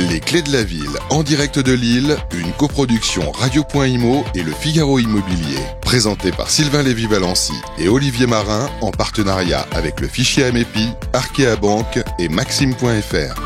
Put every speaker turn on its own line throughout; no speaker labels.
Les clés de la ville, en direct de Lille, une coproduction Radio.imo et Le Figaro Immobilier. Présenté par Sylvain Lévy-Valency et Olivier Marin en partenariat avec le fichier Amepi, Arkea Banque et Maxime.fr.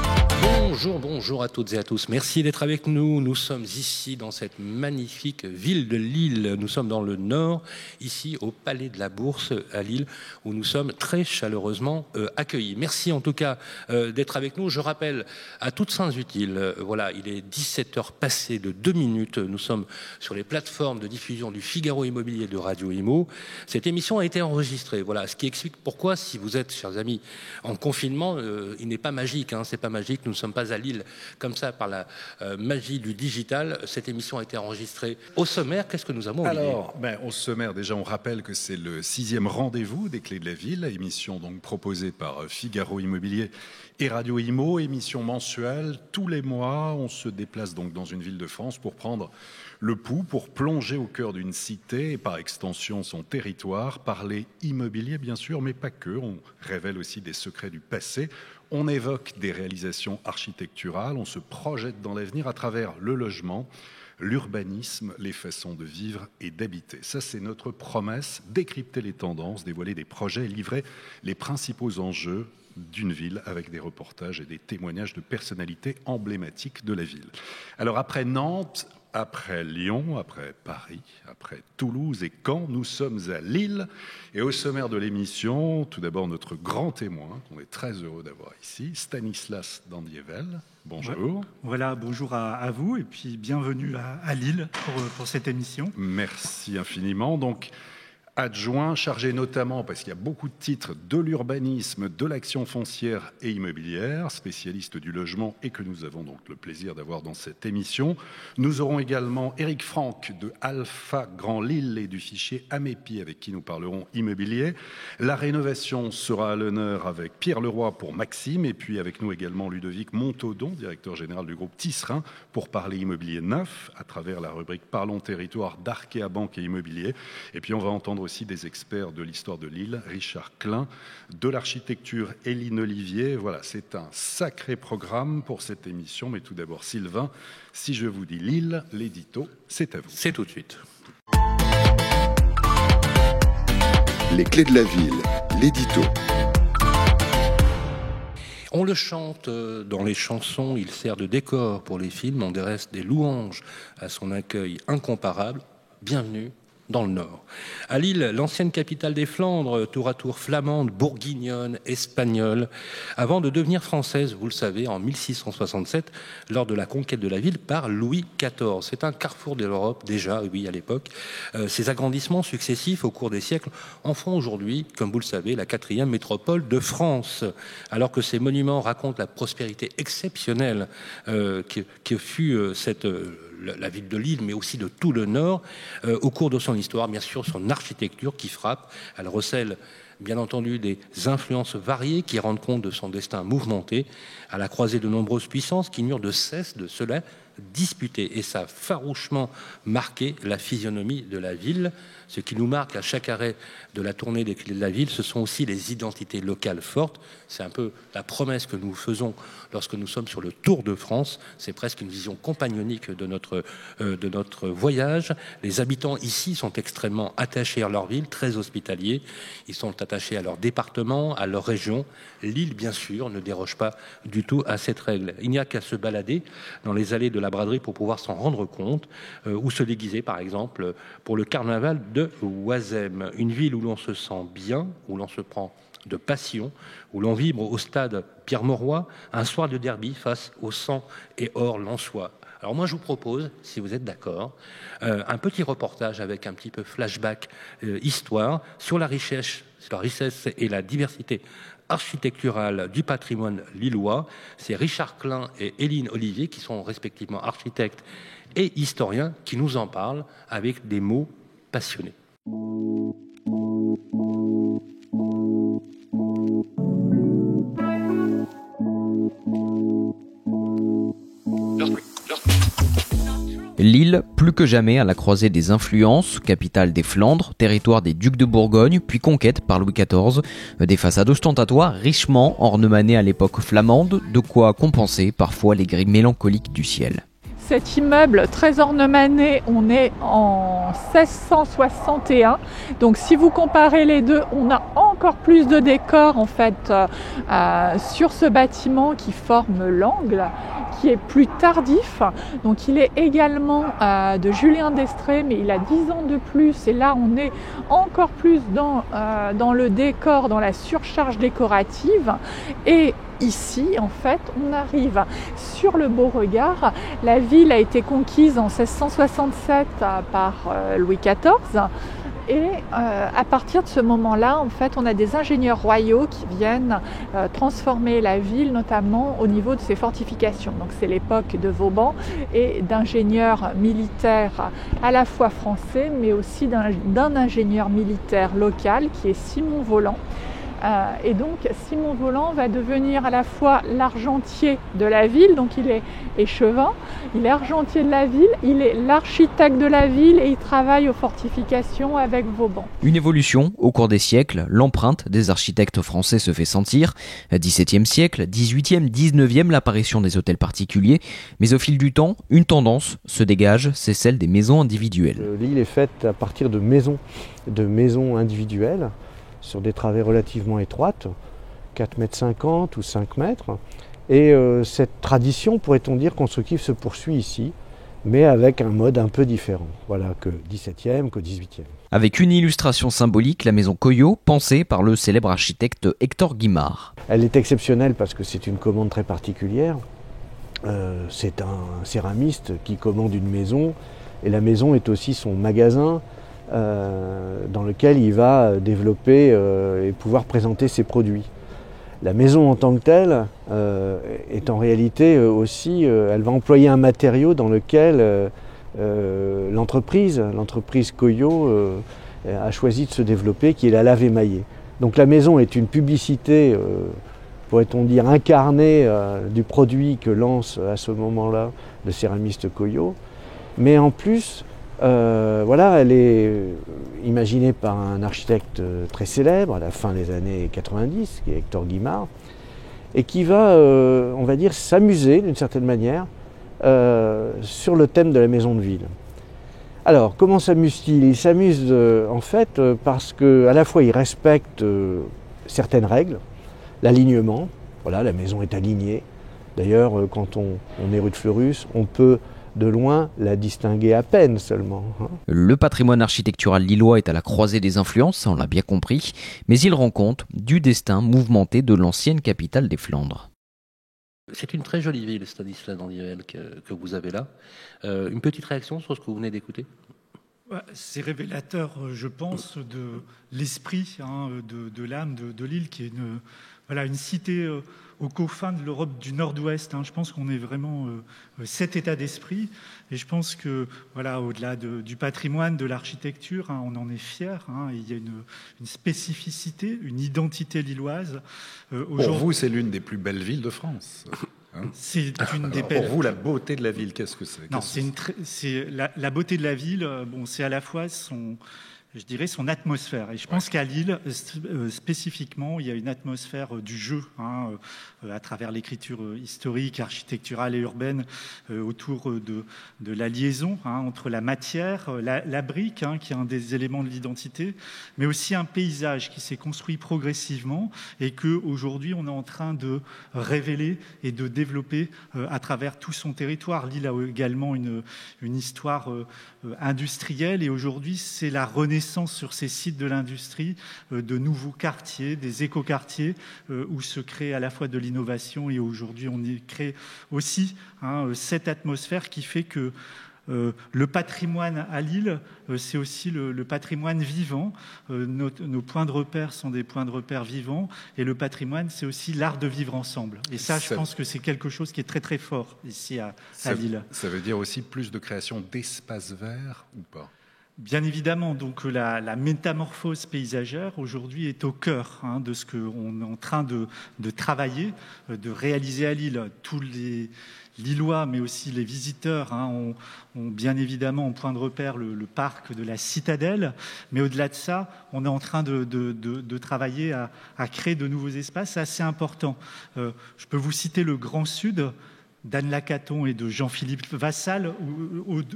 Bonjour à toutes et à tous. Merci d'être avec nous. Nous sommes ici dans cette magnifique ville de Lille. Nous sommes dans le nord, ici au Palais de la Bourse à Lille, où nous sommes très chaleureusement accueillis. Merci en tout cas d'être avec nous. Je rappelle à toutes fins utiles, voilà, il est 17h passé de 2 minutes. Nous sommes sur les plateformes de diffusion du Figaro Immobilier de Radio Imo. Cette émission a été enregistrée. Voilà, ce qui explique pourquoi, si vous êtes, chers amis, en confinement, il n'est pas magique. C'est pas magique. Nous ne sommes pas à Lille comme ça par la magie du digital. Cette émission a été enregistrée. Au sommaire, qu'est-ce que nous avons, Olivier ?
Alors, au sommaire, déjà, on rappelle que c'est le 6e rendez-vous des Clés de la Ville, émission donc proposée par Figaro Immobilier et Radio Imo, émission mensuelle. Tous les mois, on se déplace donc dans une ville de France pour prendre le pouls, pour plonger au cœur d'une cité et par extension son territoire, parler immobilier bien sûr, mais pas que. On révèle aussi des secrets du passé. On évoque des réalisations architecturales, on se projette dans l'avenir à travers le logement, l'urbanisme, les façons de vivre et d'habiter. Ça, c'est notre promesse, décrypter les tendances, dévoiler des projets et livrer les principaux enjeux d'une ville avec des reportages et des témoignages de personnalités emblématiques de la ville. Alors après Nantes, après Lyon, après Paris, après Toulouse et Caen, nous sommes à Lille. Et au sommaire de l'émission, tout d'abord notre grand témoin, qu'on est très heureux d'avoir ici, Stanislas Dandievel. Bonjour.
Voilà, bonjour à vous et puis bienvenue à Lille pour cette émission.
Merci infiniment. Donc, adjoint, chargé notamment, parce qu'il y a beaucoup de titres, de l'urbanisme, de l'action foncière et immobilière, spécialiste du logement et que nous avons donc le plaisir d'avoir dans cette émission. Nous aurons également Éric Franck de Alpha Grand Lille et du fichier Amepi avec qui nous parlerons immobilier. La rénovation sera à l'honneur avec Pierre Leroy pour Maxime et puis avec nous également Ludovic Montaudon, directeur général du groupe Tisserand, pour parler immobilier neuf à travers la rubrique Parlons Territoire d'Arkea Banque et Immobilier. Et puis on va entendre aussi des experts de l'histoire de Lille, Richard Klein, de l'architecture, Éline Olivier. Voilà, c'est un sacré programme pour cette émission. Mais tout d'abord, Sylvain, si je vous dis Lille, l'édito, c'est à vous.
C'est tout de suite.
Les clés de la ville, l'édito.
On le chante dans les chansons, il sert de décor pour les films, on dresse des louanges à son accueil incomparable. Bienvenue dans le Nord. À Lille, l'ancienne capitale des Flandres, tour à tour flamande, bourguignonne, espagnole, avant de devenir française, vous le savez, en 1667, lors de la conquête de la ville par Louis XIV. C'est un carrefour de l'Europe, déjà, oui, à l'époque. Ces agrandissements successifs au cours des siècles en font aujourd'hui, comme vous le savez, la 4e métropole de France. Alors que ces monuments racontent la prospérité exceptionnelle que fut la ville de Lille, mais aussi de tout le Nord, au cours de son histoire, bien sûr, son architecture qui frappe. Elle recèle, bien entendu, des influences variées qui rendent compte de son destin mouvementé, à la croisée de nombreuses puissances qui n'eurent de cesse de cela disputer. Et ça a farouchement marqué la physionomie de la ville. Ce qui nous marque à chaque arrêt de la tournée des Clés de la Ville, ce sont aussi les identités locales fortes. C'est un peu la promesse que nous faisons lorsque nous sommes sur le Tour de France. C'est presque une vision compagnonique de notre voyage. Les habitants ici sont extrêmement attachés à leur ville, très hospitaliers. Ils sont attachés à leur département, à leur région. Lille, bien sûr, ne déroge pas du tout à cette règle. Il n'y a qu'à se balader dans les allées de la braderie pour pouvoir s'en rendre compte, ou se déguiser, par exemple, pour le carnaval de Oisem, une ville où l'on se sent bien, où l'on se prend de passion, où l'on vibre au stade Pierre-Mauroy, un soir de derby face au sang et or lensois. Alors moi je vous propose, si vous êtes d'accord, un petit reportage avec un petit peu flashback histoire sur la richesse et la diversité architecturale du patrimoine lillois. C'est Richard Klein et Éline Olivier qui sont respectivement architectes et historiens qui nous en parlent avec des mots passionnés.
Lille, plus que jamais à la croisée des influences, capitale des Flandres, territoire des ducs de Bourgogne, puis conquête par Louis XIV. Des façades ostentatoires richement ornemanées à l'époque flamande, de quoi compenser parfois les gris mélancoliques du ciel.
Cet immeuble très ornementé, on est en 1661. Donc si vous comparez les deux, on a encore plus de décors en fait sur ce bâtiment qui forme l'angle, qui est plus tardif. Donc il est également de Julien d'Estrées, mais il a 10 ans de plus. Et là, on est encore plus dans le décor, dans la surcharge décorative. Et ici, en fait, on arrive sur le Beauregard. La ville a été conquise en 1667 par Louis XIV. Et à partir de ce moment-là, en fait, on a des ingénieurs royaux qui viennent transformer la ville, notamment au niveau de ses fortifications. Donc c'est l'époque de Vauban et d'ingénieurs militaires à la fois français, mais aussi d'un ingénieur militaire local qui est Simon Voland. Et donc Simon Voland va devenir à la fois l'argentier de la ville, donc il est échevin, il est argentier de la ville, il est l'architecte de la ville et il travaille aux fortifications avec Vauban.
Une évolution au cours des siècles, l'empreinte des architectes français se fait sentir. 17e siècle, 18e, 19e, l'apparition des hôtels particuliers, mais au fil du temps, une tendance se dégage, c'est celle des maisons individuelles.
L'île est faite à partir de maisons individuelles, sur des travées relativement étroites, 4,50 m ou 5 mètres. Et cette tradition, pourrait-on dire, constructive se poursuit ici, mais avec un mode un peu différent, voilà, que 17e, que 18e.
Avec une illustration symbolique, la maison Coyot, pensée par le célèbre architecte Hector Guimard.
Elle est exceptionnelle parce que c'est une commande très particulière. C'est un céramiste qui commande une maison, et la maison est aussi son magasin, dans lequel il va développer et pouvoir présenter ses produits. La maison en tant que telle est en réalité aussi, elle va employer un matériau dans lequel l'entreprise Coyot a choisi de se développer, qui est la lave émaillée. Donc la maison est une publicité, pourrait-on dire, incarnée du produit que lance à ce moment-là le céramiste Coyot, mais en plus, voilà, elle est imaginée par un architecte très célèbre à la fin des années 90, qui est Hector Guimard, et qui va, on va dire, s'amuser d'une certaine manière sur le thème de la maison de ville. Alors, comment s'amuse-t-il ? Il s'amuse en fait parce qu'à la fois il respecte certaines règles, l'alignement, voilà, la maison est alignée. D'ailleurs, quand on est rue de Fleurus, on peut de loin la distinguer à peine seulement.
Le patrimoine architectural lillois est à la croisée des influences, ça on l'a bien compris, mais il rend compte du destin mouvementé de l'ancienne capitale des Flandres.
C'est une très jolie ville, Stanislas d'Andivel, que vous avez là. Une petite réaction sur ce que vous venez d'écouter ?
C'est révélateur, je pense, de l'esprit, de l'âme de Lille, qui est une cité aux confins de l'Europe du Nord-Ouest. Je pense qu'on est vraiment cet état d'esprit. Et je pense que, voilà, au-delà du patrimoine, de l'architecture, on en est fier. Il y a une spécificité, une identité lilloise.
Pour vous, c'est l'une des plus belles villes de France.
C'est une des belles.
Pour vous, la beauté de la ville, qu'est-ce que c'est ?
Non, c'est la beauté de la ville. Bon, c'est à la fois son atmosphère. Et je pense qu'à Lille, spécifiquement, il y a une atmosphère du jeu, à travers l'écriture historique, architecturale et urbaine, autour de la liaison entre la matière, la brique, qui est un des éléments de l'identité, mais aussi un paysage qui s'est construit progressivement et qu'aujourd'hui, on est en train de révéler et de développer à travers tout son territoire. Lille a également une histoire industrielle et aujourd'hui, c'est la renaissance sur ces sites de l'industrie, de nouveaux quartiers, des écoquartiers, où se crée à la fois de l'innovation et aujourd'hui on y crée aussi cette atmosphère qui fait que le patrimoine à Lille, c'est aussi le patrimoine vivant. Nos points de repère sont des points de repère vivants et le patrimoine, c'est aussi l'art de vivre ensemble. Et ça, je pense que c'est quelque chose qui est très très fort ici à Lille.
Ça veut dire aussi plus de création d'espaces verts ou pas ?
Bien évidemment, donc la métamorphose paysagère aujourd'hui est au cœur de ce qu'on est en train de travailler, de réaliser à Lille. Tous les Lillois, mais aussi les visiteurs, ont bien évidemment en point de repère le parc de la Citadelle. Mais au-delà de ça, on est en train de travailler à créer de nouveaux espaces assez importants. Je peux vous citer le Grand Sud, d'Anne Lacaton et de Jean-Philippe Vassal,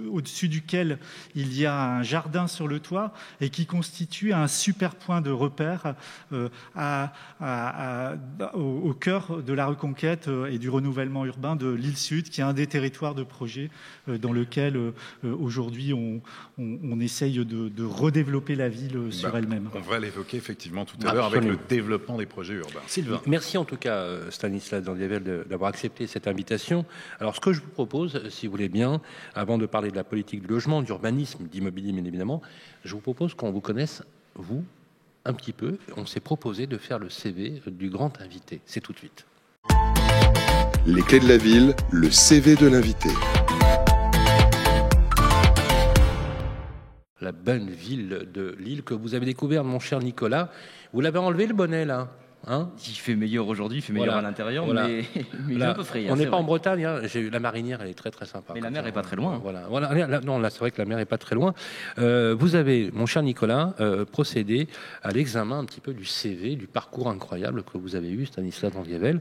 au-dessus duquel il y a un jardin sur le toit et qui constitue un super point de repère au cœur de la reconquête et du renouvellement urbain de l'île Sud, qui est un des territoires de projet dans lequel aujourd'hui on essaye de redévelopper la ville sur elle-même.
On va l'évoquer effectivement tout à l'heure avec le développement des projets urbains.
Sylvain. Merci en tout cas Stanislas Dandievel d'avoir accepté cette invitation. Alors ce que je vous propose, si vous voulez bien, avant de parler de la politique du logement, d'urbanisme, d'immobilier bien évidemment, je vous propose qu'on vous connaisse, vous, un petit peu. On s'est proposé de faire le CV du grand invité. C'est tout de suite.
Les clés de la ville, le CV de l'invité.
La belle ville de Lille que vous avez découverte, mon cher Nicolas. Vous l'avez enlevé le bonnet là, hein?
Il fait meilleur aujourd'hui, il fait meilleur à l'intérieur, mais il est un peu frais.
On n'est pas en Bretagne, hein. J'ai eu la marinière, elle est très très sympa.
Mais la mer est pas très loin.
Non, là c'est vrai que la mer est pas très loin. Vous avez, mon cher Nicolas, procédé à l'examen un petit peu du CV, du parcours incroyable que vous avez eu, Stanislas Dandievel.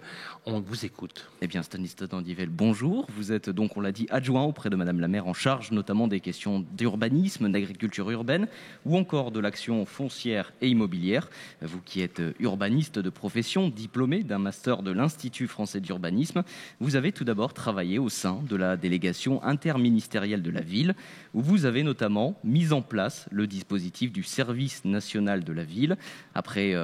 On vous écoute.
Eh bien, Stanislas Dandievel, bonjour. Vous êtes donc, on l'a dit, adjoint auprès de Madame la maire en charge notamment des questions d'urbanisme, d'agriculture urbaine ou encore de l'action foncière et immobilière. Vous qui êtes urbaniste de profession, diplômé d'un master de l'Institut français d'urbanisme, vous avez tout d'abord travaillé au sein de la délégation interministérielle de la ville, où vous avez notamment mis en place le dispositif du service national de la ville. Après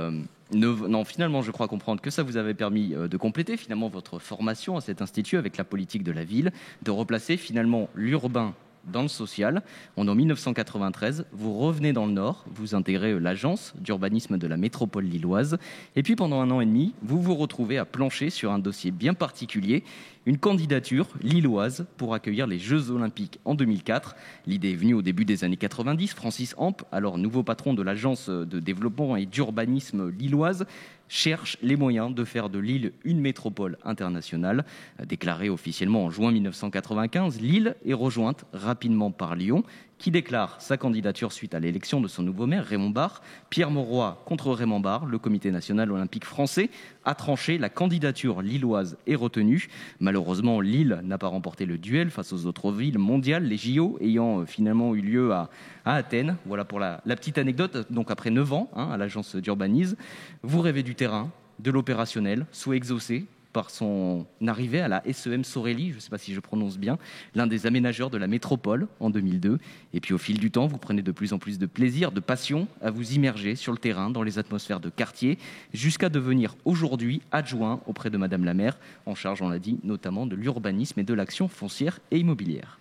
finalement, je crois comprendre que ça vous avait permis de compléter finalement votre formation à cet institut avec la politique de la ville, de replacer finalement l'urbain dans le social. En 1993, vous revenez dans le Nord, vous intégrez l'agence d'urbanisme de la métropole lilloise, et puis pendant 1 an et demi, vous vous retrouvez à plancher sur un dossier bien particulier, une candidature lilloise pour accueillir les Jeux Olympiques en 2004. L'idée est venue au début des années 90. Francis Hamp, alors nouveau patron de l'agence de développement et d'urbanisme lilloise, cherche les moyens de faire de Lille une métropole internationale. Déclarée officiellement en juin 1995, Lille est rejointe rapidement par Lyon, qui déclare sa candidature suite à l'élection de son nouveau maire, Raymond Barre. Pierre Mauroy contre Raymond Barre, le comité national olympique français a tranché, la candidature lilloise est retenue. Malheureusement, Lille n'a pas remporté le duel face aux autres villes mondiales, les JO ayant finalement eu lieu à Athènes. Voilà pour la petite anecdote. Donc après 9 ans à l'agence d'urbanisme, vous rêvez du terrain, de l'opérationnel, souhait exaucé par son arrivée à la SEM Sorelli, je ne sais pas si je prononce bien, l'un des aménageurs de la métropole en 2002. Et puis au fil du temps, vous prenez de plus en plus de plaisir, de passion à vous immerger sur le terrain, dans les atmosphères de quartier, jusqu'à devenir aujourd'hui adjoint auprès de Madame la maire, en charge, on l'a dit, notamment de l'urbanisme et de l'action foncière et immobilière.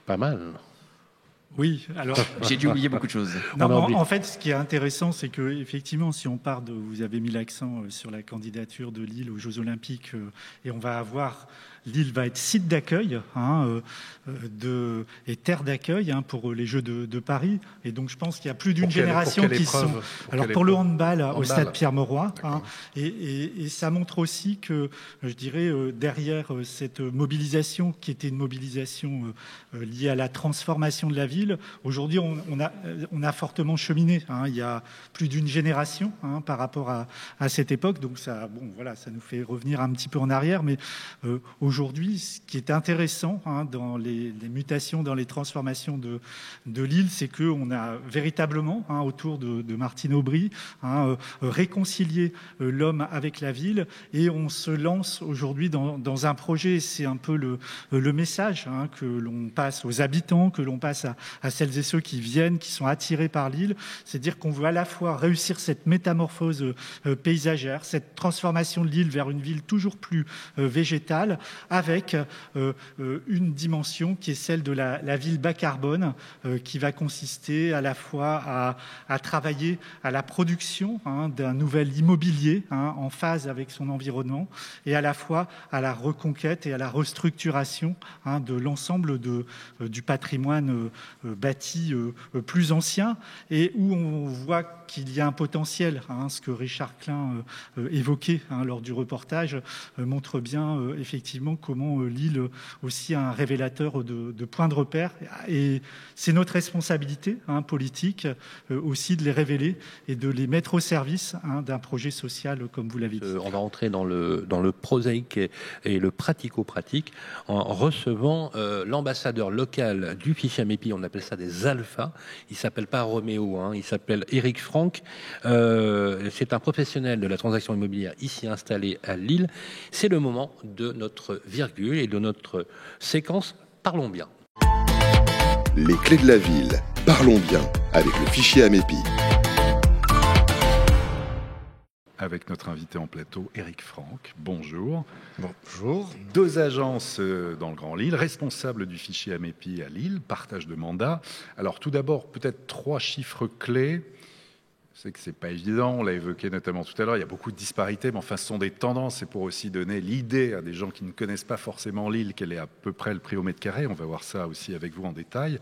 Pas mal.
Oui, alors
j'ai dû oublier beaucoup de choses.
Non, en fait, ce qui est intéressant, c'est que effectivement, si on part de, vous avez mis l'accent sur la candidature de Lille aux Jeux Olympiques, et on va avoir Lille va être site d'accueil et terre d'accueil pour les Jeux de Paris. Et donc, je pense qu'il y a plus d'une génération qui sont. Alors, pour le handball, au stade Pierre-Mauroy. Et ça montre aussi que, je dirais, derrière cette mobilisation, qui était une mobilisation liée à la transformation de la ville, aujourd'hui, on a fortement cheminé. Il y a plus d'une génération par rapport à cette époque. Donc, ça nous fait revenir un petit peu en arrière. Mais aujourd'hui, ce qui est intéressant dans les mutations, dans les transformations de Lille, c'est qu'on a véritablement, autour de Martine Aubry, réconcilié l'homme avec la ville, et on se lance aujourd'hui dans un projet. C'est un peu le message que l'on passe aux habitants, que l'on passe à celles et ceux qui viennent, qui sont attirés par Lille. C'est-à-dire qu'on veut à la fois réussir cette métamorphose paysagère, cette transformation de Lille vers une ville toujours plus végétale, avec une dimension qui est celle de la ville bas carbone, qui va consister à la fois à travailler à la production d'un nouvel immobilier en phase avec son environnement, et à la fois à la reconquête et à la restructuration de l'ensemble du patrimoine bâti plus ancien, et où on voit qu'il y a un potentiel. Ce que Richard Klein évoquait lors du reportage montre bien effectivement comment Lille aussi a un révélateur de points de repère, et c'est notre responsabilité politique aussi de les révéler et de les mettre au service d'un projet social, comme vous l'avez dit.
On va entrer dans le prosaïque et le pratico-pratique en recevant l'ambassadeur local du fichier Amépi. On appelle ça des alphas. Il s'appelle pas Roméo, il s'appelle Eric Franck. C'est un professionnel de la transaction immobilière ici installé à Lille. C'est le moment de notre virgule et de notre séquence Parlons bien.
Les clés de la ville. Parlons bien avec le fichier Amépi.
Avec notre invité en plateau, Eric Franck. Bonjour.
Bonjour.
2 agences dans le Grand Lille, responsable du fichier Amépi à Lille, partage de mandats. Alors tout d'abord, peut-être 3 chiffres clés. Je sais que c'est pas évident, on l'a évoqué notamment tout à l'heure, il y a beaucoup de disparités, mais enfin ce sont des tendances, c'est pour aussi donner l'idée à des gens qui ne connaissent pas forcément Lille, quel est à peu près le prix au mètre carré. On va voir ça aussi avec vous en détail.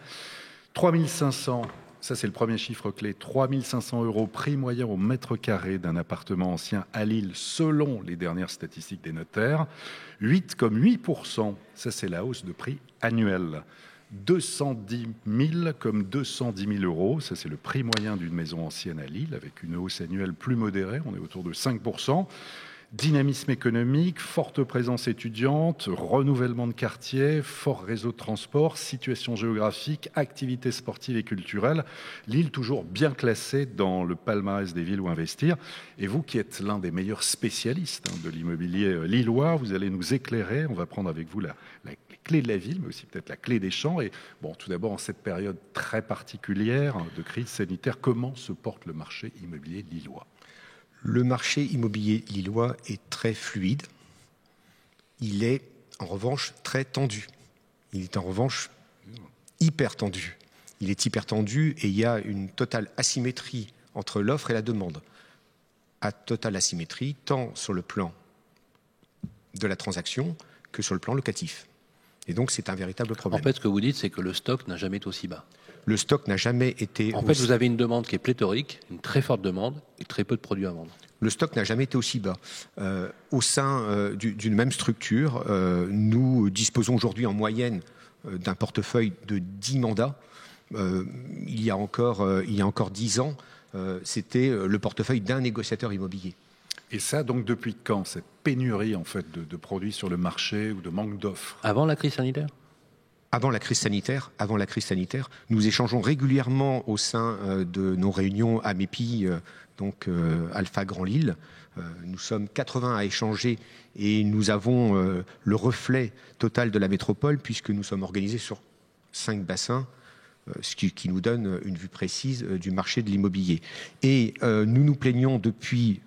3500, ça c'est le premier chiffre clé, 3500 € prix moyen au mètre carré d'un appartement ancien à Lille selon les dernières statistiques des notaires. 8,8%, ça c'est la hausse de prix annuelle. 210 000 comme 210 000 €, ça c'est le prix moyen d'une maison ancienne à Lille avec une hausse annuelle plus modérée, on est autour de 5%. Dynamisme économique, forte présence étudiante, renouvellement de quartier, fort réseau de transport, situation géographique, activités sportives et culturelles. Lille toujours bien classée dans le palmarès des villes où investir. Et vous qui êtes l'un des meilleurs spécialistes de l'immobilier lillois, vous allez nous éclairer. On va prendre avec vous les clés de la ville, mais aussi peut-être la clé des champs. Et bon, tout d'abord, en cette période très particulière de crise sanitaire, comment se porte le marché immobilier lillois ?
Le marché immobilier lillois est très fluide. Il est en revanche très tendu. Il est en revanche hyper tendu. Il est hyper tendu et il y a une totale asymétrie entre l'offre et la demande. À totale asymétrie, tant sur le plan de la transaction que sur le plan locatif. Et donc c'est un véritable problème.
En fait, ce que vous dites, c'est que le stock n'a jamais été aussi bas.
Le stock n'a jamais été...
En fait, vous avez une demande qui est pléthorique, une très forte demande et très peu de produits à vendre.
Le stock n'a jamais été aussi bas. Au sein d'une même structure, nous disposons aujourd'hui en moyenne d'un portefeuille de 10 mandats. Il y a encore 10 ans, c'était le portefeuille d'un négociateur immobilier.
Et ça, donc, depuis quand, cette pénurie en fait, de produits sur le marché ou de manque d'offres ?
Avant la crise sanitaire ?
Avant la crise sanitaire, nous échangeons régulièrement au sein de nos réunions Amépi, donc Alpha Grand Lille. Nous sommes 80 à échanger et nous avons le reflet total de la métropole puisque nous sommes organisés sur 5 bassins, ce qui nous donne une vue précise du marché de l'immobilier. Et nous nous plaignons depuis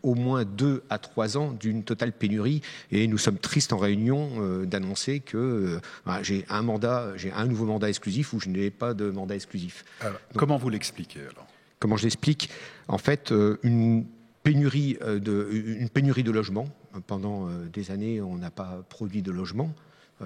au moins 2 à 3 ans d'une totale pénurie et nous sommes tristes en réunion d'annoncer que j'ai un nouveau mandat exclusif ou je n'ai pas de mandat exclusif.
Alors, comment vous l'expliquez alors ?
Comment je l'explique ? En fait, une pénurie de logements. Pendant des années, on n'a pas produit de logements.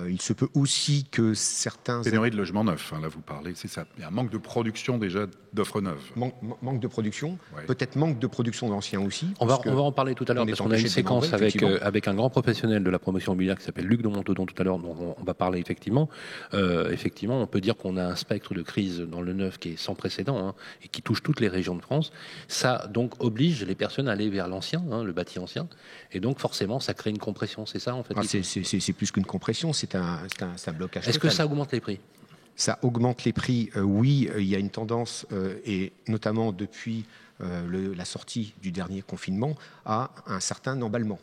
Il se peut aussi que certains...
Pénurie de logements neufs, là vous parlez, c'est ça. Il y a un manque de production déjà d'offres neuves.
Manque de production,
ouais.
Peut-être manque de production d'anciens aussi.
On va en parler tout à l'heure parce qu'on a une séquence avec un grand professionnel de la promotion immobilière qui s'appelle Luc de Montaudoin tout à l'heure, dont on va parler effectivement. Effectivement, on peut dire qu'on a un spectre de crise dans le neuf qui est sans précédent et qui touche toutes les régions de France. Ça donc oblige les personnes à aller vers l'ancien, le bâti ancien, et donc forcément ça crée une compression, c'est ça en fait.
C'est plus qu'une compression, c'est un blocage.
Est-ce que ça augmente les prix ?
Ça augmente les prix, oui, il y a une tendance, et notamment depuis la sortie du dernier confinement, à un certain emballement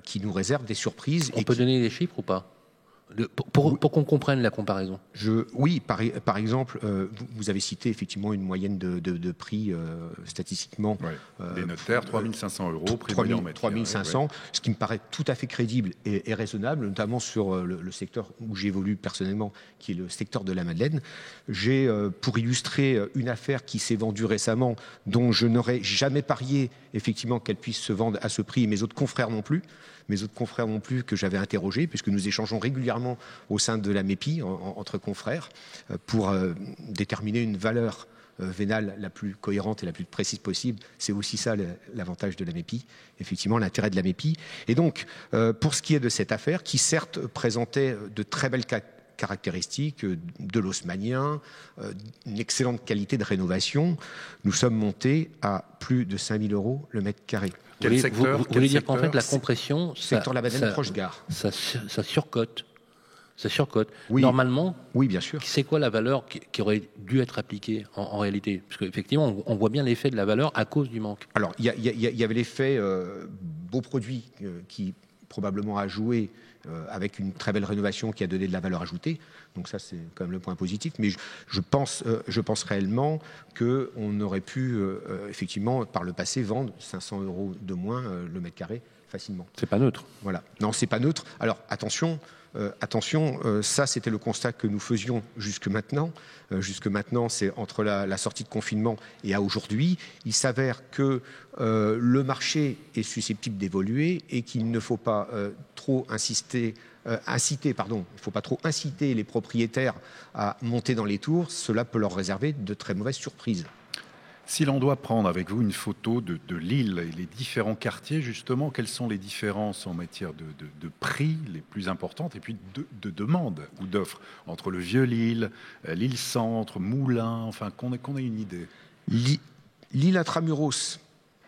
qui nous réserve des surprises.
On peut donner des chiffres ou pas ? Pour qu'on comprenne la comparaison.
Oui, par exemple, vous avez cité effectivement une moyenne de prix statistiquement.
Des notaires, 3 500 €, prix moyen en mètre carré.
3 500, ce qui me paraît tout à fait crédible et raisonnable, notamment sur le secteur où j'évolue personnellement, qui est le secteur de la Madeleine. J'ai, pour illustrer une affaire qui s'est vendue récemment, dont je n'aurais jamais parié effectivement qu'elle puisse se vendre à ce prix, et mes autres confrères non plus, que j'avais interrogés, puisque nous échangeons régulièrement au sein de la MEPI, entre confrères, pour déterminer une valeur vénale la plus cohérente et la plus précise possible. C'est aussi ça l'avantage de la MEPI, effectivement, l'intérêt de la MEPI. Et donc, pour ce qui est de cette affaire, qui certes présentait de très belles caractéristiques, de l'haussmannien, une excellente qualité de rénovation, nous sommes montés à plus de 5 000 € le mètre carré.
Vous voulez dire qu'en fait, la compression,
secteur la Madeleine proche gare.
Ça surcote. Ça surcote.
Oui.
Normalement,
oui, bien sûr.
C'est quoi la valeur qui aurait dû être appliquée en réalité? Parce qu'effectivement, on voit bien l'effet de la valeur à cause du manque.
Alors, il y avait l'effet beau produit qui probablement a joué avec une très belle rénovation qui a donné de la valeur ajoutée. Donc ça, c'est quand même le point positif. Mais je pense réellement qu'on aurait pu, effectivement, par le passé, vendre 500 € de moins le mètre carré facilement.
C'est pas neutre.
Voilà. Non, c'est pas neutre. Alors, attention, ça, c'était le constat que nous faisions jusque maintenant. Jusque maintenant, c'est entre la sortie de confinement et à aujourd'hui. Il s'avère que le marché est susceptible d'évoluer et qu'il ne faut pas trop inciter les propriétaires à monter dans les tours. Cela peut leur réserver de très mauvaises surprises.
Si l'on doit prendre avec vous une photo de Lille et les différents quartiers, justement, quelles sont les différences en matière de prix les plus importantes et puis de demande ou d'offres entre le Vieux-Lille, Lille-Centre, Moulins, enfin qu'on ait une idée.
Lille Intramuros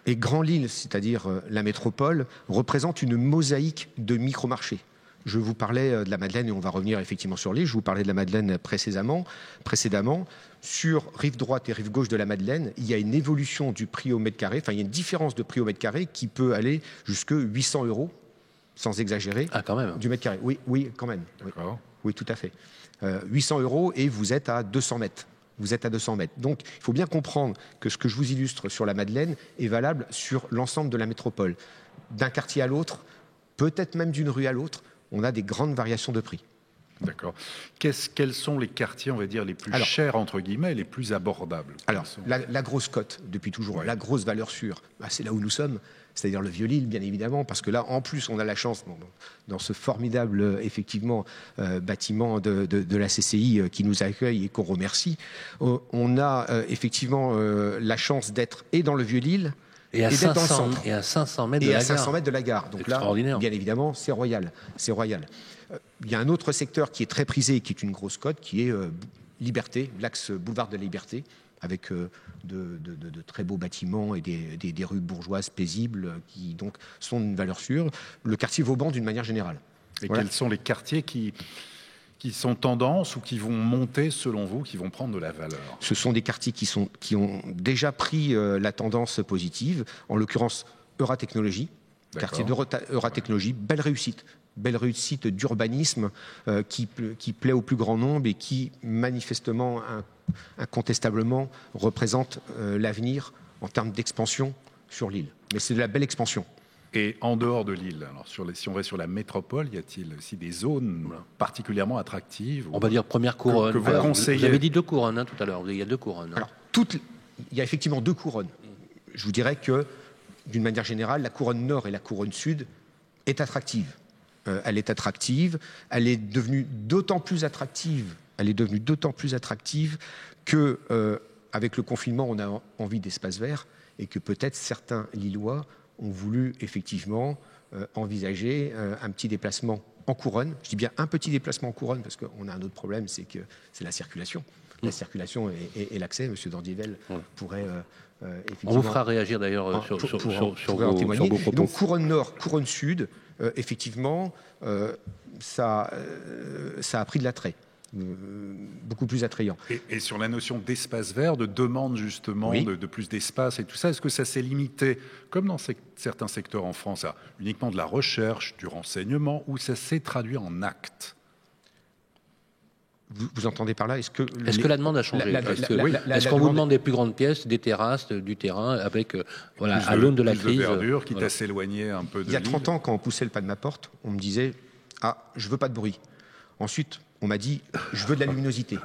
et Grand Lille, c'est-à-dire la métropole, représentent une mosaïque de micro-marchés. Je vous parlais de la Madeleine et on va revenir effectivement sur Lille. Je vous parlais de la Madeleine précédemment. Sur rive droite et rive gauche de la Madeleine, il y a une évolution du prix au mètre carré, enfin il y a une différence de prix au mètre carré qui peut aller jusqu'à 800 €, sans exagérer,
quand même.
du mètre carré. Oui, quand même. Oui, tout à fait. 800 € et vous êtes à 200 mètres. Donc, il faut bien comprendre que ce que je vous illustre sur la Madeleine est valable sur l'ensemble de la métropole. D'un quartier à l'autre, peut-être même d'une rue à l'autre, on a des grandes variations de prix.
D'accord. Quels sont les quartiers, on va dire, les plus chers, entre guillemets, et les plus abordables?
Alors, la grosse cote, depuis toujours, la grosse valeur sûre, c'est là où nous sommes, c'est-à-dire le Vieux-Lille, bien évidemment, parce que là, en plus, on a la chance, dans ce formidable, effectivement, bâtiment de la CCI qui nous accueille et qu'on remercie, on a effectivement la chance d'être et dans le Vieux-Lille,
et à 500 mètres
de la gare. Donc là, bien évidemment, c'est royal. Il y a un autre secteur qui est très prisé et qui est une grosse cote, qui est Liberté, l'axe boulevard de la Liberté, avec de très beaux bâtiments et des rues bourgeoises paisibles qui donc sont d'une valeur sûre. Le quartier Vauban d'une manière générale.
Et quels sont les quartiers qui sont tendance ou qui vont monter selon vous, qui vont prendre de la valeur?
Ce sont des quartiers qui ont déjà pris la tendance positive, en l'occurrence Euratechnologie, quartier d'Euratechnologie, belle réussite d'urbanisme qui plaît au plus grand nombre et qui manifestement, incontestablement, représente l'avenir en termes d'expansion sur l'île. Mais c'est de la belle expansion.
Et en dehors de Lille, alors si on va sur la métropole, y a-t-il aussi des zones particulièrement attractives?
On va dire première couronne.
Que vous conseillez.
Vous avez dit 2 couronnes tout à l'heure. Il y a 2 couronnes.
Alors, il y a effectivement 2 couronnes. Je vous dirais que, d'une manière générale, la couronne nord et la couronne sud est attractive. Elle est attractive. Elle est devenue d'autant plus attractive. Que, avec le confinement, on a envie d'espace vert et que peut-être certains Lillois ont voulu effectivement envisager un petit déplacement en couronne. Je dis bien un petit déplacement en couronne parce qu'on a un autre problème, c'est la circulation. La circulation et l'accès. Monsieur Dandivel pourrait effectivement...
On vous fera réagir d'ailleurs sur vos propos.
Donc couronne nord, couronne sud, effectivement, ça a pris de l'attrait. Beaucoup plus attrayant.
Et sur la notion d'espace vert, de demande justement de plus d'espace et tout ça, est-ce que ça s'est limité, comme dans certains secteurs en France, à uniquement de la recherche, du renseignement, ou ça s'est traduit en actes?
vous entendez par là, est-ce que
la demande a changé? Est-ce qu'on vous demande des plus grandes pièces, des terrasses, du terrain, avec à l'aune de la crise,
de verdure, quitte à s'éloigner un peu de
Il y a
l'île.
30 ans, quand on poussait le pas de ma porte, on me disait « Ah, je veux pas de bruit ». Ensuite, on m'a dit « Je veux de la luminosité ».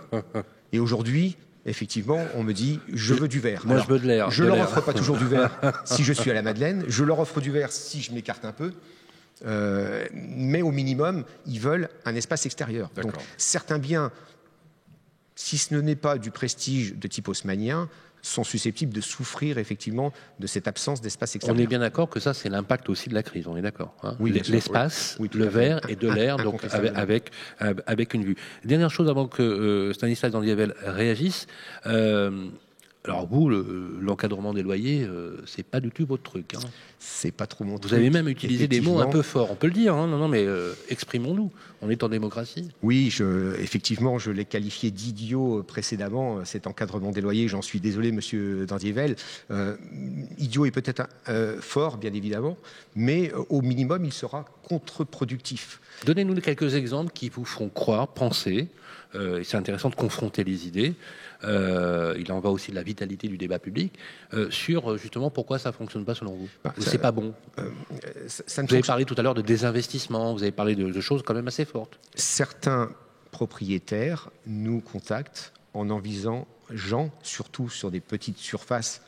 Et aujourd'hui, effectivement, on me dit « Je veux du verre ».
Moi, je veux de l'air.
Je leur offre pas toujours du verre si je suis à la Madeleine. Je leur offre du verre si je m'écarte un peu. Mais au minimum, ils veulent un espace extérieur.
D'accord.
Donc, certains biens, si ce n'est pas du prestige de type haussmannien, sont susceptibles de souffrir effectivement de cette absence d'espace extérieur.
On est bien d'accord que ça, c'est l'impact aussi de la crise, on est d'accord, hein.
Oui, bien sûr,
l'espace,
oui, tout
le
à fait.
verre et de l'air, donc avec une vue. Dernière chose avant que Stanislas Dandievel réagisse. Alors vous, l'encadrement des loyers, c'est pas du tout votre truc, hein.
C'est pas trop mon truc.
Vous avez même utilisé des mots un
Effectivement.
peu forts, on peut le dire, hein. Non, mais exprimons-nous. On est en démocratie.
Oui, effectivement, je l'ai qualifié d'idiot précédemment, cet encadrement des loyers. J'en suis désolé, monsieur Dandievel. Idiot est peut-être fort, bien évidemment, mais au minimum, il sera contre-productif.
Donnez-nous quelques exemples qui vous feront croire, penser, et c'est intéressant de confronter les idées, il en va aussi de la vitalité du débat public, sur justement pourquoi ça ne fonctionne pas selon vous. C'est pas bon. Vous avez parlé tout à l'heure de désinvestissement, vous avez parlé de choses quand même assez fortes.
Certains propriétaires nous contactent en envisageant, surtout sur des petites surfaces,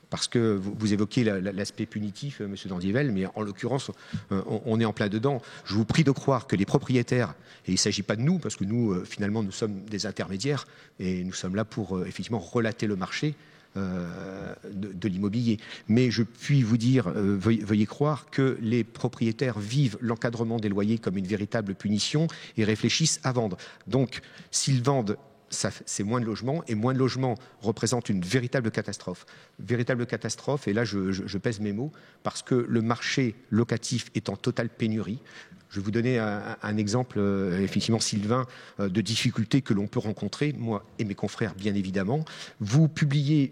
parce que vous évoquez l'aspect punitif, monsieur Dandievel, mais en l'occurrence, on est en plein dedans. Je vous prie de croire que les propriétaires, et il ne s'agit pas de nous, parce que nous, finalement, nous sommes des intermédiaires, et nous sommes là pour, effectivement, relater le marché de l'immobilier. Mais je puis vous dire, veuillez croire que les propriétaires vivent l'encadrement des loyers comme une véritable punition et réfléchissent à vendre. Donc, s'ils vendent, c'est moins de logements, et moins de logements représente une véritable catastrophe. Véritable catastrophe, et là je pèse mes mots, parce que le marché locatif est en totale pénurie. Je vais vous donner un exemple, effectivement, Sylvain, de difficultés que l'on peut rencontrer, moi et mes confrères, bien évidemment. Vous publiez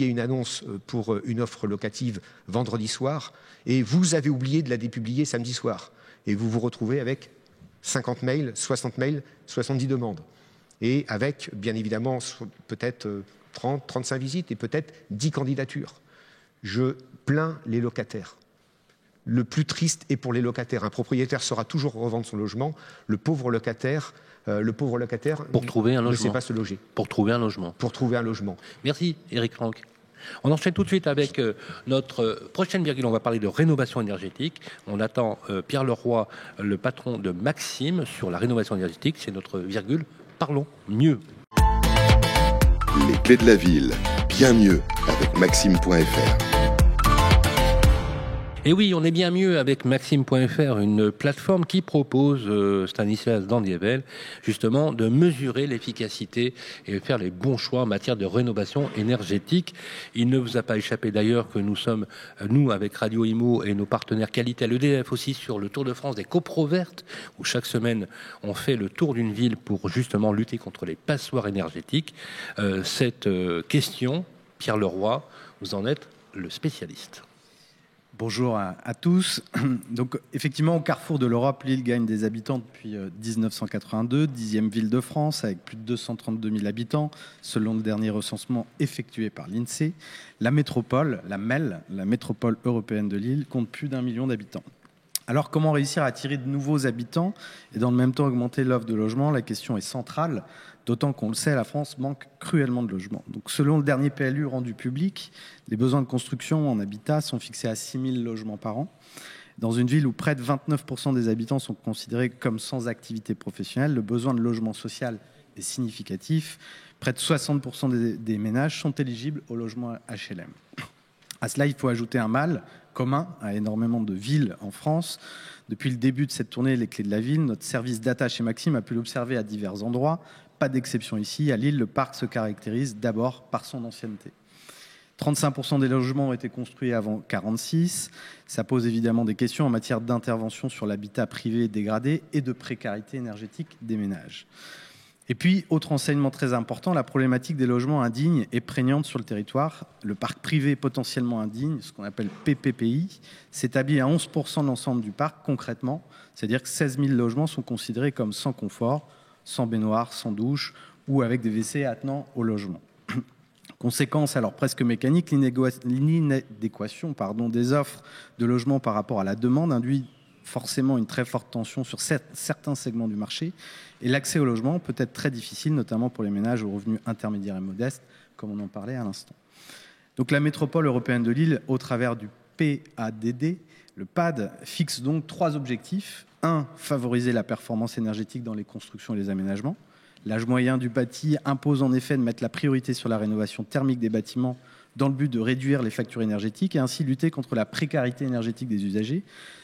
une annonce pour une offre locative vendredi soir, et vous avez oublié de la dépublier samedi soir. Et vous vous retrouvez avec 50 mails, 60 mails, 70 demandes. Et avec, bien évidemment, peut-être 30, 35 visites et peut-être 10 candidatures. Je plains les locataires. Le plus triste est pour les locataires. Un propriétaire saura toujours revendre son logement. Le pauvre locataire
pour trouver un logement.
Ne sait pas se loger.
Pour trouver un logement.
Pour trouver un logement.
Merci, Éric Franck. On enchaîne tout de suite avec notre prochaine virgule. On va parler de rénovation énergétique. On attend Pierre Leroy, le patron de Maxime, sur la rénovation énergétique. C'est notre virgule. Parlons mieux.
Les clés de la ville, bien mieux avec Maxime.fr.
Et oui, on est bien mieux avec Maxime.fr, une plateforme qui propose, Stanislas Dandievel, justement, de mesurer l'efficacité et de faire les bons choix en matière de rénovation énergétique. Il ne vous a pas échappé d'ailleurs que nous sommes, nous, avec Radio Imo et nos partenaires qualité à l'EDF aussi, sur le Tour de France des copros vertes, où chaque semaine, on fait le tour d'une ville pour justement lutter contre les passoires énergétiques. Cette question, Pierre Leroy, vous en êtes le spécialiste.
Bonjour à tous. Donc, effectivement, au carrefour de l'Europe, Lille gagne des habitants depuis 1982, 10e ville de France, avec plus de 232 000 habitants, selon le dernier recensement effectué par l'INSEE. La métropole, la MEL, la métropole européenne de Lille, compte plus d'1 million d'habitants. Alors, comment réussir à attirer de nouveaux habitants et dans le même temps augmenter l'offre de logement? La question est centrale, d'autant qu'on le sait, la France manque cruellement de logements. Donc, selon le dernier PLU rendu public, les besoins de construction en habitat sont fixés à 6 000 logements par an. Dans une ville où près de 29% des habitants sont considérés comme sans activité professionnelle, le besoin de logement social est significatif. Près de 60% des ménages sont éligibles au logement HLM. À cela, il faut ajouter un mal commun à énormément de villes en France. Depuis le début de cette tournée Les Clés de la Ville, notre service data chez Maxime a pu l'observer à divers endroits. Pas d'exception ici. À Lille, le parc se caractérise d'abord par son ancienneté. 35% des logements ont été construits avant 1946. Ça pose évidemment des questions en matière d'intervention sur l'habitat privé dégradé et de précarité énergétique des ménages. Et puis, autre enseignement très important, la problématique des logements indignes est prégnante sur le territoire. Le parc privé potentiellement indigne, ce qu'on appelle PPPI, s'établit à 11% de l'ensemble du parc concrètement. C'est-à-dire que 16 000 logements sont considérés comme sans confort. sans baignoire, sans douche ou avec des WC attenants au logement. Conséquence alors presque mécanique, l'inadéquation des offres de logement par rapport à la demande induit forcément une très forte tension sur certains segments du marché et l'accès au logement peut être très difficile, notamment pour les ménages aux revenus intermédiaires et modestes, comme on en parlait à l'instant. Donc la métropole européenne de Lille, au travers du PADD, le PAD, fixe donc 3 objectifs. 1. Favoriser la performance énergétique dans les constructions et les aménagements. L'âge moyen du bâti impose en effet de mettre la priorité sur la rénovation thermique des bâtiments dans le but de réduire les factures énergétiques et ainsi lutter contre la précarité énergétique des usagers.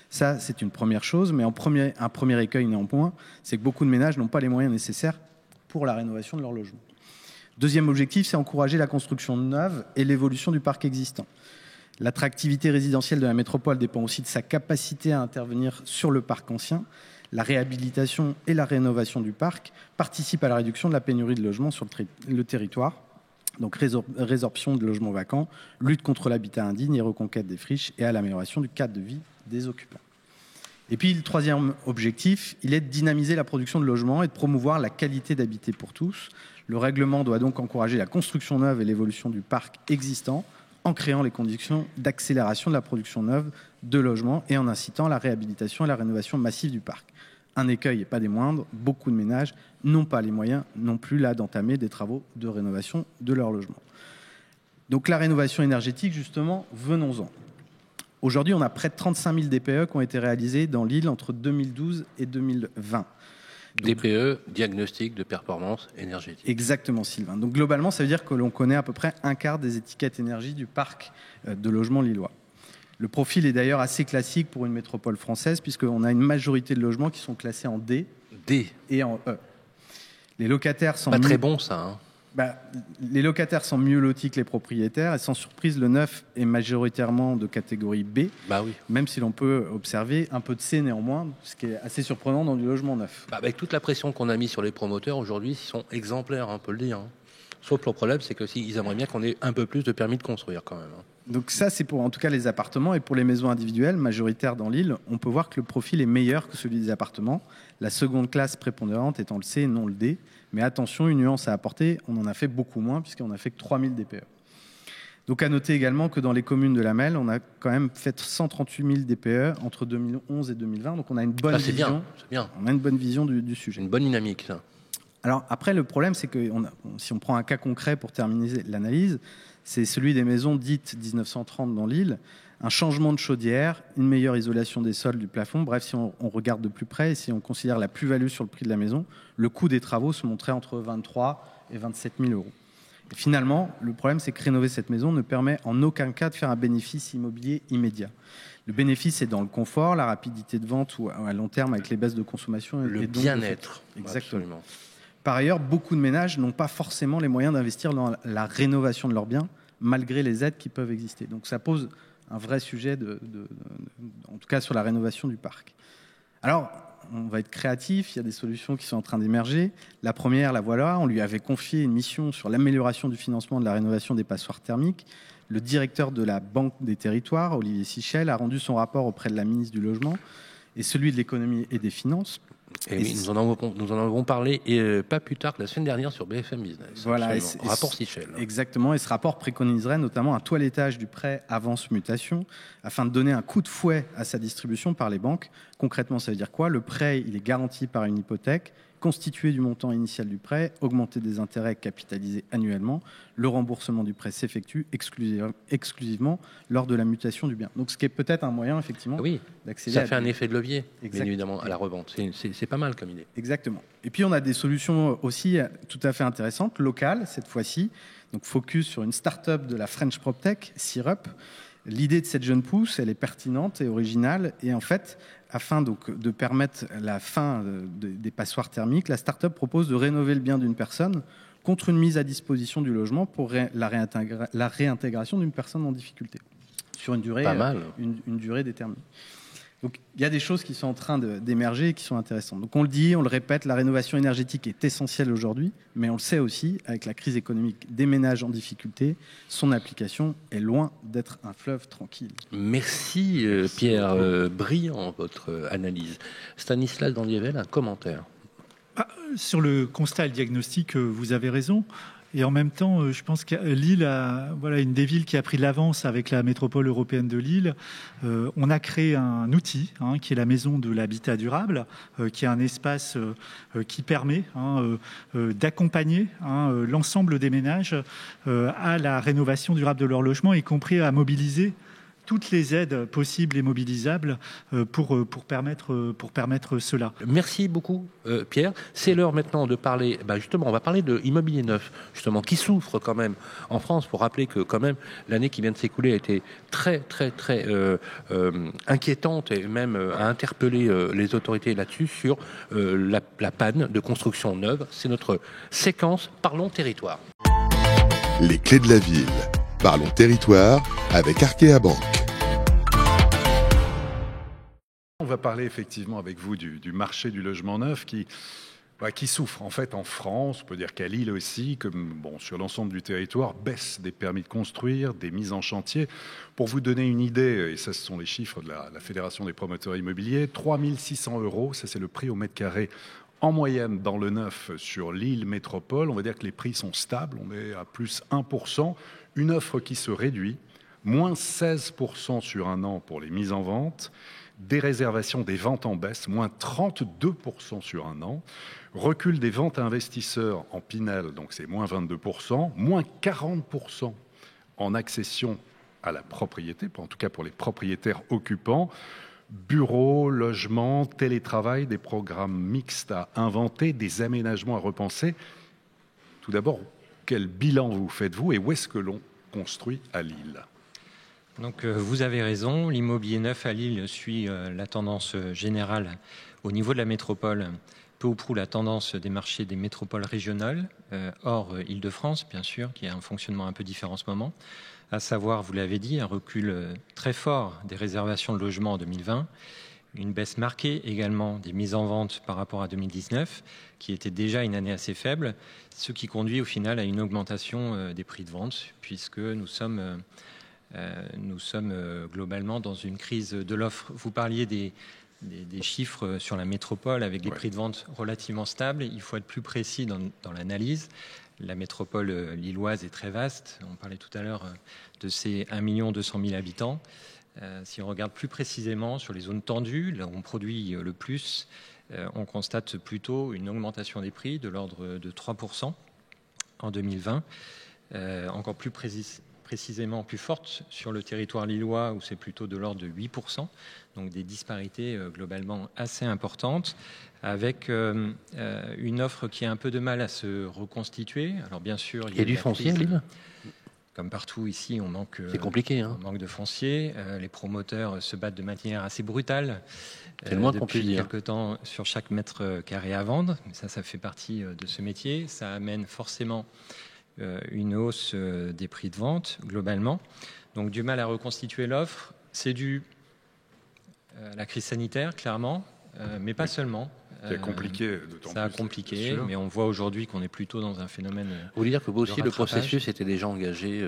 Ça, c'est une première chose, mais un premier écueil néanmoins, c'est que beaucoup de ménages n'ont pas les moyens nécessaires pour la rénovation de leur logement. Deuxième objectif, c'est encourager la construction neuve et l'évolution du parc existant. L'attractivité résidentielle de la métropole dépend aussi de sa capacité à intervenir sur le parc ancien. La réhabilitation et la rénovation du parc participent à la réduction de la pénurie de logements sur le territoire. Donc résorption de logements vacants, lutte contre l'habitat indigne et reconquête des friches et à l'amélioration du cadre de vie des occupants. Et puis le troisième objectif, il est de dynamiser la production de logements et de promouvoir la qualité d'habiter pour tous. Le règlement doit donc encourager la construction neuve et l'évolution du parc existant en créant les conditions d'accélération de la production neuve de logements et en incitant la réhabilitation et la rénovation massive du parc. Un écueil et pas des moindres, beaucoup de ménages n'ont pas les moyens non plus là d'entamer des travaux de rénovation de leur logement. Donc la rénovation énergétique, justement, venons-en. Aujourd'hui, on a près de 35 000 DPE qui ont été réalisés dans l'île entre 2012 et 2020. Donc,
DPE, diagnostic de performance énergétique.
Exactement, Sylvain. Donc globalement, ça veut dire que l'on connaît à peu près un quart des étiquettes énergie du parc de logements lillois. Le profil est d'ailleurs assez classique pour une métropole française, puisqu'on a une majorité de logements qui sont classés en D et en E. Les locataires sont
très bon, ça.
Les locataires sont mieux lotis que les propriétaires, et sans surprise, le neuf est majoritairement de catégorie B,
oui.
Même si l'on peut observer un peu de C néanmoins, ce qui est assez surprenant dans du logement neuf.
Avec toute la pression qu'on a mise sur les promoteurs, aujourd'hui, ils sont exemplaires, on peut le dire. Sauf le problème, c'est qu'ils aimeraient bien qu'on ait un peu plus de permis de construire quand même.
Donc ça, c'est pour en tout cas les appartements. Et pour les maisons individuelles, majoritaires dans l'île, on peut voir que le profil est meilleur que celui des appartements. La seconde classe prépondérante étant le C et non le D. Mais attention, une nuance à apporter, on en a fait beaucoup moins puisqu'on a fait que 3000 DPE. Donc à noter également que dans les communes de la Melle, on a quand même fait 138 000 DPE entre 2011 et 2020. Donc on a une bonne vision.
C'est bien.
On a une bonne vision du sujet.
Une bonne dynamique, ça.
Alors après, le problème, c'est que si on prend un cas concret pour terminer l'analyse, c'est celui des maisons dites 1930 dans l'île, un changement de chaudière, une meilleure isolation des sols, du plafond. Bref, si on regarde de plus près et si on considère la plus-value sur le prix de la maison, le coût des travaux se montrait entre 23 et 27 000 euros. Et finalement, le problème, c'est que rénover cette maison ne permet en aucun cas de faire un bénéfice immobilier immédiat. Le bénéfice est dans le confort, la rapidité de vente ou à long terme avec les baisses de consommation.
Le bien-être.
Exactement.
Absolument.
Par ailleurs, beaucoup de ménages n'ont pas forcément les moyens d'investir dans la rénovation de leurs biens, malgré les aides qui peuvent exister. Donc ça pose un vrai sujet, en tout cas sur la rénovation du parc. Alors, on va être créatif, il y a des solutions qui sont en train d'émerger. La première, la voilà, on lui avait confié une mission sur l'amélioration du financement de la rénovation des passoires thermiques. Le directeur de la Banque des Territoires, Olivier Sichel, a rendu son rapport auprès de la ministre du Logement et celui de l'Économie et des Finances.
Et oui, nous en avons parlé pas plus tard que la semaine dernière sur BFM Business.
Voilà,
rapport Sichel.
Exactement, et ce rapport préconiserait notamment un toilettage du prêt avance mutation afin de donner un coup de fouet à sa distribution par les banques. Concrètement, ça veut dire quoi ? Le prêt, il est garanti par une hypothèque, constitué du montant initial du prêt, augmenté des intérêts capitalisés annuellement. Le remboursement du prêt s'effectue exclusivement lors de la mutation du bien. Donc, ce qui est peut-être un moyen, effectivement, d'accéder à...
Ça fait un effet de levier, bien évidemment, à la revente. C'est pas mal comme idée.
Exactement. Et puis, on a des solutions aussi tout à fait intéressantes, locales, cette fois-ci. Donc, focus sur une start-up de la French PropTech, Syrup. L'idée de cette jeune pousse, elle est pertinente et originale. Et en fait, afin donc de permettre la fin des passoires thermiques, la start-up propose de rénover le bien d'une personne contre une mise à disposition du logement pour la réintégration d'une personne en difficulté sur une durée, une durée déterminée. Donc, il y a des choses qui sont en train d'émerger et qui sont intéressantes. Donc, on le dit, on le répète, la rénovation énergétique est essentielle aujourd'hui, mais on le sait aussi, avec la crise économique des ménages en difficulté, son application est loin d'être un fleuve tranquille.
Merci Pierre, brillant votre analyse. Stanislas Dandievel, un commentaire.
Sur le constat et le diagnostic, vous avez raison. Et en même temps, je pense que Lille est une des villes qui a pris de l'avance avec la métropole européenne de Lille. On a créé un outil qui est la maison de l'habitat durable, qui est un espace qui permet d'accompagner l'ensemble des ménages à la rénovation durable de leur logement, y compris à mobiliser toutes les aides possibles et mobilisables pour permettre cela.
Merci beaucoup, Pierre. C'est l'heure maintenant de parler, justement, on va parler de immobilier neuf, justement, qui souffre quand même en France. Pour rappeler que quand même, l'année qui vient de s'écouler a été très, très, très inquiétante et même a interpellé les autorités là-dessus sur la panne de construction neuve. C'est notre séquence Parlons Territoire.
Les clés de la ville. Parlons Territoire avec Arkea Banque.
On va parler effectivement avec vous du marché du logement neuf qui souffre en fait en France. On peut dire qu'à Lille aussi, comme sur l'ensemble du territoire, baisse des permis de construire, des mises en chantier. Pour vous donner une idée, et ça ce sont les chiffres de la Fédération des promoteurs immobiliers, 3 600 €, ça c'est le prix au mètre carré en moyenne dans le neuf sur Lille Métropole. On va dire que les prix sont stables, on est à plus 1%. Une offre qui se réduit, moins 16% sur un an pour les mises en vente, des réservations, des ventes en baisse, moins 32% sur un an, recul des ventes à investisseurs en Pinel, donc c'est moins 22%, moins 40% en accession à la propriété, en tout cas pour les propriétaires occupants, bureaux, logements, télétravail, des programmes mixtes à inventer, des aménagements à repenser. Tout d'abord, quel bilan vous faites-vous et où est-ce que l'on construit à Lille ?
Donc vous avez raison, l'immobilier neuf à Lille suit la tendance générale au niveau de la métropole, peu ou prou la tendance des marchés des métropoles régionales, hors Île-de-France bien sûr, qui a un fonctionnement un peu différent en ce moment, à savoir, vous l'avez dit, un recul très fort des réservations de logements en 2020, une baisse marquée également des mises en vente par rapport à 2019, qui était déjà une année assez faible, ce qui conduit au final à une augmentation des prix de vente, puisque nous sommes globalement dans une crise de l'offre. Vous parliez des chiffres sur la métropole avec des prix de vente relativement stables. Il faut être plus précis dans l'analyse. La métropole lilloise est très vaste. On parlait tout à l'heure de ces 1 200 000 habitants. Si on regarde plus précisément sur les zones tendues, là où on produit le plus, on constate plutôt une augmentation des prix de l'ordre de 3% en 2020. Encore plus précisément plus forte sur le territoire lillois où c'est plutôt de l'ordre de 8%. Donc des disparités globalement assez importantes avec une offre qui a un peu de mal à se reconstituer. Alors bien sûr, il y a
du foncier à Lille ?
Comme partout ici, on manque,
c'est compliqué,
on manque de foncier. Les promoteurs se battent de manière assez brutale
c'est le moins qu'on puisse dire.
Depuis quelque temps sur chaque mètre carré à vendre. Ça fait partie de ce métier. Ça amène forcément une hausse des prix de vente globalement. Donc du mal à reconstituer l'offre. C'est dû à la crise sanitaire, clairement, mais pas seulement.
C'est compliqué.
Ça a compliqué, mais on voit aujourd'hui qu'on est plutôt dans un phénomène.
Vous voulez dire que vous aussi, le processus était déjà engagé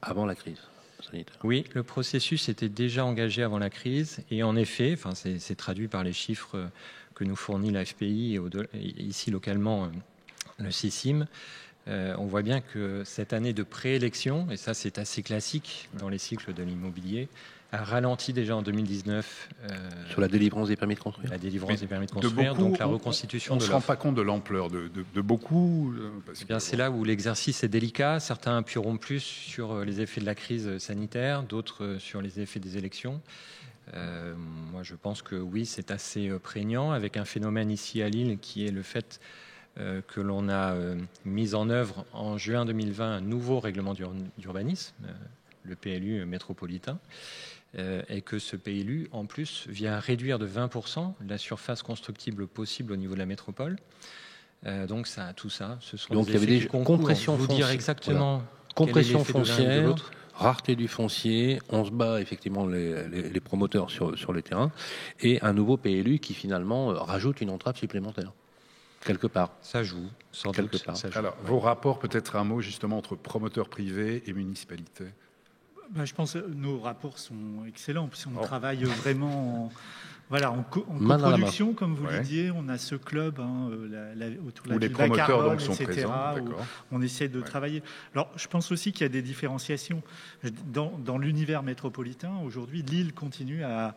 avant la crise sanitaire ?
Oui, le processus était déjà engagé avant la crise, et en effet, c'est traduit par les chiffres que nous fournit la FPI et ici localement le CICIM. On voit bien que cette année de préélection, et ça c'est assez classique dans les cycles de l'immobilier, a ralenti déjà en 2019.
Sur la délivrance des permis de construire.
La délivrance des permis de construire, donc la reconstitution
on
de l'offre.
On ne se rend pas compte de l'ampleur de beaucoup.
C'est là où l'exercice est délicat. Certains appuieront plus sur les effets de la crise sanitaire, d'autres sur les effets des élections. Moi je pense que oui, c'est assez prégnant, avec un phénomène ici à Lille qui est le fait que l'on a mis en œuvre en juin 2020 un nouveau règlement d'urbanisme, le PLU métropolitain, et que ce PLU, en plus, vient réduire de 20% la surface constructible possible au niveau de la métropole. Donc ça, tout ça, ce sont
donc
des
il y avait des
compressions foncières. Vous dire exactement
voilà. Compression
quel est l'effet
foncière,
de l'autre.
Rareté du foncier, on se bat effectivement les promoteurs sur les terrains, et un nouveau PLU qui finalement rajoute une entrave supplémentaire. Quelque part.
Ça joue, sans
quelque
doute.
part.
Ça joue.
Alors, vos rapports, peut-être un mot justement entre promoteurs privés et municipalités.
Je pense que nos rapports sont excellents, puisqu'on travaille vraiment Voilà, en coproduction, comme vous le disiez, on a ce club autour de la
où les
ville
promoteurs
Carbone,
donc, sont
etc.,
présents.
où on essaie de travailler. Alors, je pense aussi qu'il y a des différenciations. Dans l'univers métropolitain, aujourd'hui, Lille continue à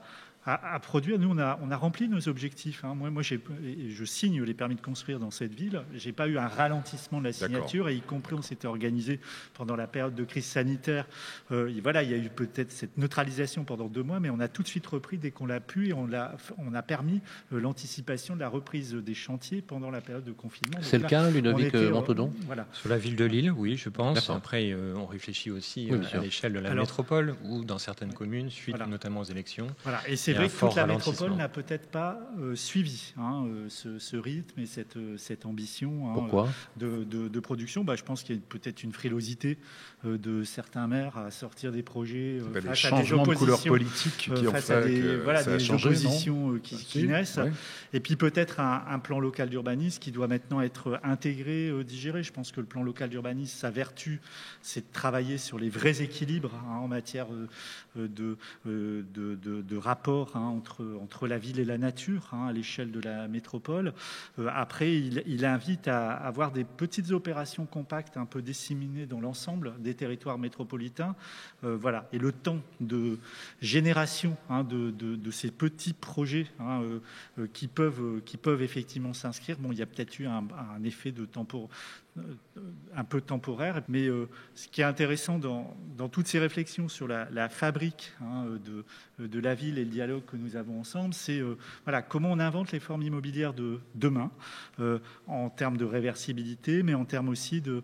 produire. Nous, on a rempli nos objectifs. Moi, je signe les permis de construire dans cette ville. J'ai pas eu un ralentissement de la signature, et y compris, on s'était organisé pendant la période de crise sanitaire. Voilà, il y a eu peut-être cette neutralisation pendant 2 mois, mais on a tout de suite repris dès qu'on l'a pu, et on a permis l'anticipation de la reprise des chantiers pendant la période de confinement.
C'est le cas, Ludovic Monthodon.
Voilà.
Sur la ville de Lille, oui, je pense. Après, on réfléchit aussi à l'échelle de la métropole, ou dans certaines communes, suite notamment aux élections.
Voilà. Et c'est vrai que toute la métropole n'a peut-être pas suivi ce rythme et cette ambition de production. Je pense qu'il y a peut-être une frilosité de certains maires à sortir des projets face à des oppositions,
de couleur politique qui
face
ont
à
fait
des oppositions qui naissent. Oui. Et puis peut-être un plan local d'urbanisme qui doit maintenant être intégré, digéré. Je pense que le plan local d'urbanisme, sa vertu, c'est de travailler sur les vrais équilibres en matière de rapport entre la ville et la nature à l'échelle de la métropole. Après, il invite à avoir des petites opérations compactes un peu disséminées dans l'ensemble des territoires métropolitains. Voilà. Et le temps de génération de ces petits projets qui peuvent effectivement s'inscrire. Bon, il y a peut-être eu un effet de un peu temporaire, mais ce qui est intéressant dans toutes ces réflexions sur la fabrique de la ville et le dialogue que nous avons ensemble, c'est comment on invente les formes immobilières de demain, en termes de réversibilité, mais en termes aussi de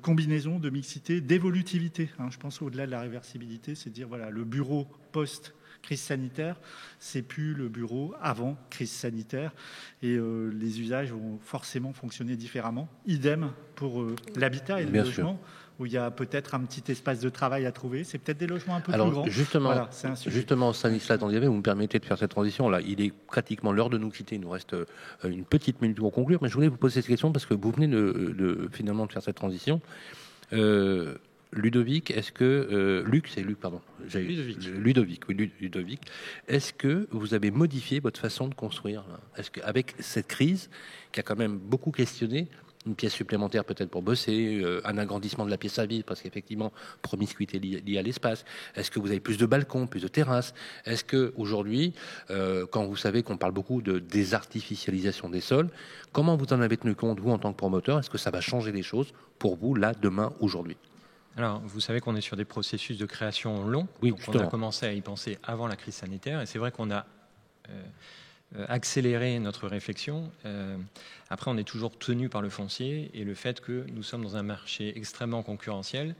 combinaison, de mixité, d'évolutivité. Je pense au-delà de la réversibilité, c'est dire le bureau post-crise sanitaire, c'est plus le bureau avant crise sanitaire, et les usages vont forcément fonctionner différemment. Idem pour l'habitat et le logement, où il y a peut-être un petit espace de travail à trouver. C'est peut-être des logements un peu plus grands.
Justement, Stanislas Dandiavet, vous me permettez de faire cette transition. Là, il est pratiquement l'heure de nous quitter. Il nous reste une petite minute pour conclure. Mais je voulais vous poser cette question parce que vous venez finalement de faire cette transition. Ludovic, est-ce que... Ludovic, est-ce que vous avez modifié votre façon de construire? Est-ce qu'avec cette crise, qui a quand même beaucoup questionné, une pièce supplémentaire peut-être pour bosser, un agrandissement de la pièce à vivre, parce qu'effectivement, promiscuité liée à l'espace. Est-ce que vous avez plus de balcons, plus de terrasses? Est-ce que aujourd'hui, quand vous savez qu'on parle beaucoup de désartificialisation des sols, comment vous en avez tenu compte, vous, en tant que promoteur? Est-ce que ça va changer les choses pour vous, là, demain, aujourd'hui?
Alors, vous savez qu'on est sur des processus de création longs.
Oui,
donc on a commencé à y penser avant la crise sanitaire, et c'est vrai qu'on a accélérer notre réflexion. Après, on est toujours tenu par le foncier et le fait que nous sommes dans un marché extrêmement concurrentiel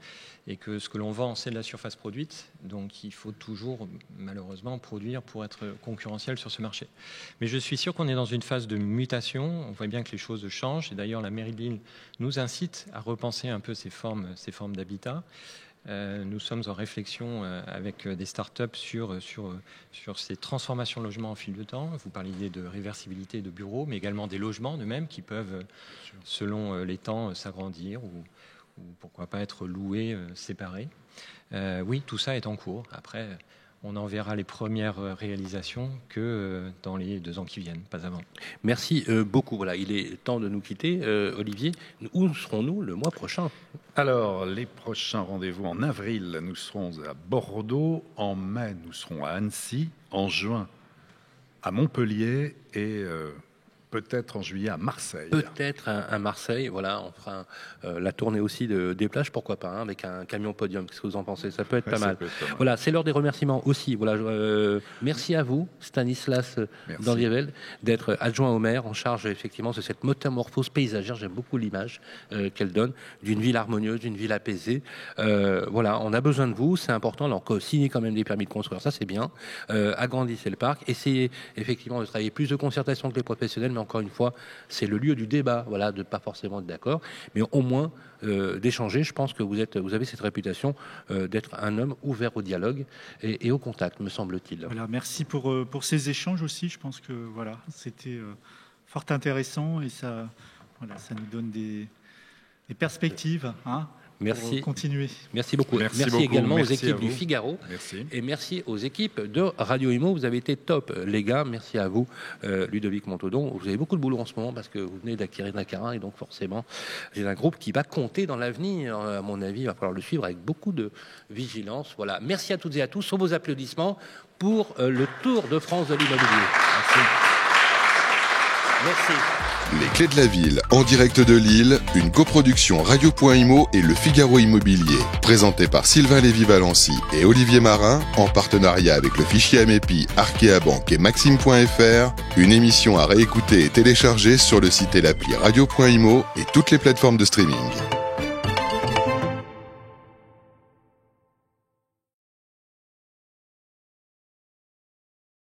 et que ce que l'on vend, c'est de la surface produite. Donc, il faut toujours, malheureusement, produire pour être concurrentiel sur ce marché. Mais je suis sûr qu'on est dans une phase de mutation. On voit bien que les choses changent. Et d'ailleurs, la mairie de Lille nous incite à repenser un peu ces formes d'habitat. Nous sommes en réflexion avec des startups sur ces transformations de logements en fil de temps. Vous parliez de réversibilité de bureaux, mais également des logements eux-mêmes qui peuvent, selon les temps, s'agrandir ou pourquoi pas être loués, séparés. Oui, tout ça est en cours. Après, on en verra les premières réalisations que dans les 2 ans qui viennent, pas avant.
Merci beaucoup. Voilà, il est temps de nous quitter. Olivier, où serons-nous le mois prochain?
Alors, les prochains rendez-vous: en avril, nous serons à Bordeaux. En mai, nous serons à Annecy. En juin, à Montpellier. Et peut-être en juillet à Marseille.
Peut-être à Marseille, voilà, on fera la tournée aussi des plages, pourquoi pas, avec un camion podium. Qu'est-ce que vous en pensez? Ça peut être pas mal. Voilà, c'est l'heure des remerciements aussi. Voilà, merci à vous, Stanislas Dandiavet, d'être adjoint au maire en charge effectivement de cette métamorphose paysagère. J'aime beaucoup l'image qu'elle donne d'une ville harmonieuse, d'une ville apaisée. Voilà, on a besoin de vous, c'est important. Alors, signer quand même des permis de construire, ça c'est bien. Agrandissez le parc, essayez effectivement de travailler plus de concertation avec les professionnels. Mais encore une fois, c'est le lieu du débat, voilà, de pas forcément être d'accord, mais au moins d'échanger. Je pense que vous avez cette réputation d'être un homme ouvert au dialogue et au contact, me semble-t-il.
Voilà, merci pour ces échanges aussi. Je pense que voilà, c'était fort intéressant et ça nous donne des perspectives pour continuer.
Merci beaucoup. Merci également aux équipes du Figaro. Merci. Et merci aux équipes de Radio Imo. Vous avez été top, les gars. Merci à vous, Ludovic Montaudoin. Vous avez beaucoup de boulot en ce moment parce que vous venez d'acquérir Nakarin et donc forcément, c'est un groupe qui va compter dans l'avenir. À mon avis, il va falloir le suivre avec beaucoup de vigilance. Voilà. Merci à toutes et à tous. Sur vos applaudissements pour le Tour de France de l'immobilier. Merci. Merci.
Les Clés de la Ville, en direct de Lille, une coproduction Radio.imo et Le Figaro Immobilier, présentée par Sylvain Lévy-Valency et Olivier Marin, en partenariat avec le fichier Amepi, Arkea Banque et Maxime.fr, une émission à réécouter et télécharger sur le site et l'appli Radio.imo et toutes les plateformes de streaming.